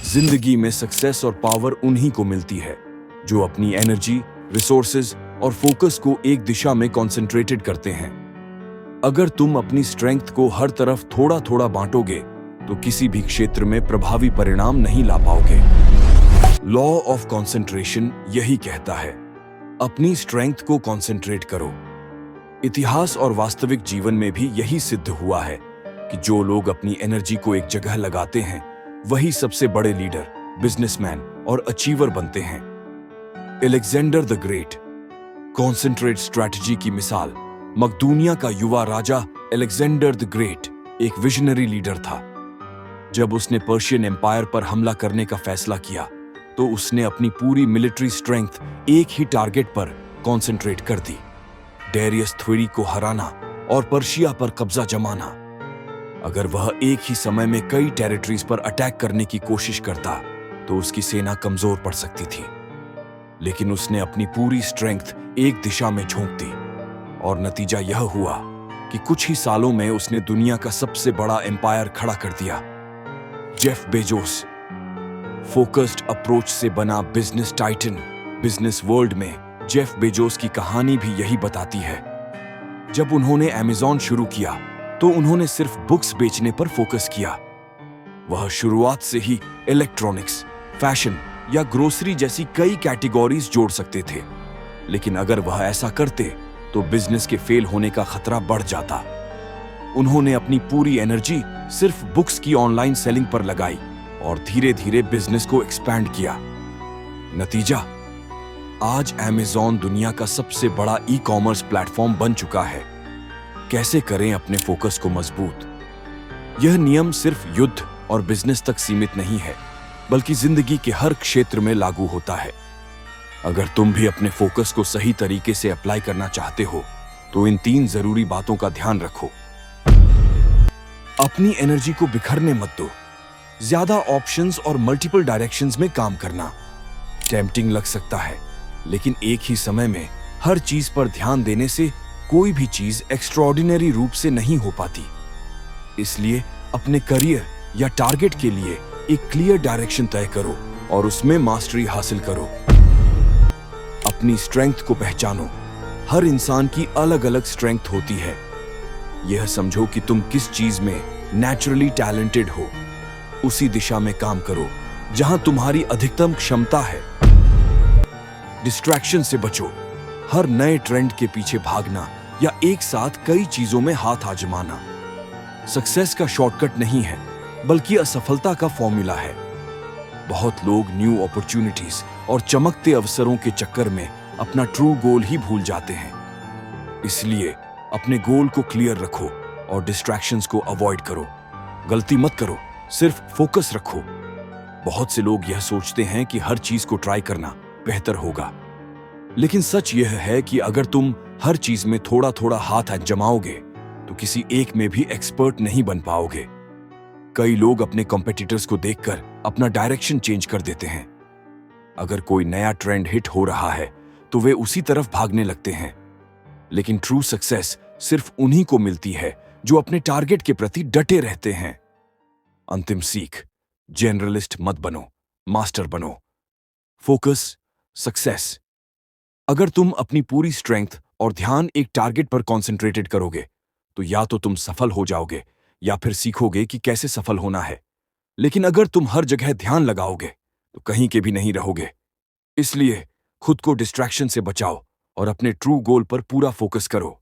जिंदगी में सक्सेस और पावर उन्हीं को मिलती है जो अपनी एनर्जी, रिसोर्सेज और फोकस को एक दिशा में कॉन्सेंट्रेटेड करते हैं। अगर तुम अपनी स्ट्रेंथ को हर तरफ थोड़ा थोड़ा बांटोगे तो किसी भी क्षेत्र में प्रभावी परिणाम नहीं ला पाओगे। लॉ ऑफ कॉन्सेंट्रेशन यही कहता है, अपनी स्ट्रेंथ को कॉन्सेंट्रेट करो। इतिहास और वास्तविक जीवन में भी यही सिद्ध हुआ है कि जो लोग अपनी एनर्जी को एक जगह लगाते हैं वही सबसे बड़े लीडर, बिजनेसमैन और अचीवर बनते हैं। Alexander the great concentrate strategy की मिसाल। मकदूनिया का युवा राजा अलेक्जेंडर द ग्रेट एक विजनरी लीडर था। जब उसने पर्शियन एम्पायर पर हमला करने का फैसला किया तो उसने अपनी पूरी मिलिट्री स्ट्रेंथ एक ही टारगेट पर कॉन्सेंट्रेट कर दी, डेरियस थ्वेरी को हराना और पर्शिया पर कब्जा जमाना। अगर वह एक ही समय में कई टेरिटरीज पर अटैक करने की कोशिश करता तो उसकी सेना कमजोर पड़ सकती थी, लेकिन उसने अपनी पूरी स्ट्रेंथ एक दिशा में झोंक दी और नतीजा यह हुआ कि कुछ ही सालों में उसने दुनिया का सबसे बड़ा एम्पायर खड़ा कर दिया। जेफ बेजोस फोकस्ड अप्रोच से बना बिजनेस टाइटन। बिजनेस वर्ल्ड में जेफ बेजोस की कहानी भी यही बताती है। जब उन्होंने अमेज़न शुरू किया तो उन्होंने सिर्फ बुक्स बेचने पर फोकस किया। वह शुरुआत से ही इलेक्ट्रॉनिक्स, फैशन या ग्रोसरी जैसी कई कैटेगरीज जोड़ सकते थे, लेकिन अगर वह ऐसा करते तो बिजनेस के फेल होने का खतरा बढ़ जाता। उन्होंने अपनी पूरी एनर्जी सिर्फ बुक्स की ऑनलाइन सेलिंग पर लगाई और धीरे धीरे बिजनेस को एक्सपैंड किया। नतीजा, आज अमेज़न दुनिया का सबसे बड़ा ई-कॉमर्स प्लेटफॉर्म बन चुका है। कैसे करें अपने फोकस को मजबूत? यह नियम सिर्फ युद्ध और बिजनेस तक सीमित नहीं है, बल्कि जिंदगी के हर क्षेत्र में लागू होता है। अगर तुम भी अपने फोकस को सही तरीके से अप्लाई करना चाहते हो तो इन 3 जरूरी बातों का ध्यान रखो। अपनी एनर्जी को बिखरने मत दो। ज्यादा ऑप्शंस और मल्टीपल डायरेक्शंस में काम करना टेम्पटिंग लग सकता है, लेकिन एक ही समय में हर चीज पर ध्यान देने से कोई भी चीज एक्स्ट्राऑर्डिनरी रूप से नहीं हो पाती। इसलिए अपने करियर या टारगेट के लिए एक क्लियर डायरेक्शन तय करो और उसमें मास्टरी हासिल करो। अपनी स्ट्रेंथ को पहचानो। हर इंसान की अलग अलग स्ट्रेंथ होती है। यह समझो कि तुम किस चीज में नेचुरली टैलेंटेड हो। उसी दिशा में काम करो जहां तुम्हारी अधिकतम क्षमता है। डिस्ट्रैक्शन से बचो। हर नए ट्रेंड के पीछे भागना या एक साथ कई चीजों में हाथ आजमाना सक्सेस का शॉर्टकट नहीं है, बल्कि असफलता का फॉर्मूला है। बहुत लोग न्यू अपॉर्चुनिटीज और चमकते अवसरों के चक्कर में अपना ट्रू गोल ही भूल जाते हैं। इसलिए अपने गोल को क्लियर रखो और डिस्ट्रैक्शंस को अवॉइड करो। गलती मत करो, सिर्फ फोकस रखो। बहुत से लोग यह सोचते हैं कि हर चीज को ट्राई करना बेहतर होगा, लेकिन सच यह है कि अगर तुम हर चीज में थोड़ा थोड़ा हाथ जमाओगे तो किसी एक में भी एक्सपर्ट नहीं बन पाओगे। कई लोग अपने कॉम्पिटिटर्स को देखकर अपना डायरेक्शन चेंज कर देते हैं। अगर कोई नया ट्रेंड हिट हो रहा है तो वे उसी तरफ भागने लगते हैं, लेकिन ट्रू सक्सेस सिर्फ उन्हीं को मिलती है जो अपने टारगेट के प्रति डटे रहते हैं। अंतिम सीख, जनरलिस्ट मत बनो, मास्टर बनो। Focus, success. अगर तुम अपनी पूरी स्ट्रेंथ और ध्यान एक टारगेट पर कॉन्सेंट्रेटेड करोगे तो या तो तुम सफल हो जाओगे या फिर सीखोगे कि कैसे सफल होना है। लेकिन अगर तुम हर जगह ध्यान लगाओगे तो कहीं के भी नहीं रहोगे। इसलिए खुद को डिस्ट्रैक्शन से बचाओ और अपने ट्रू गोल पर पूरा फोकस करो।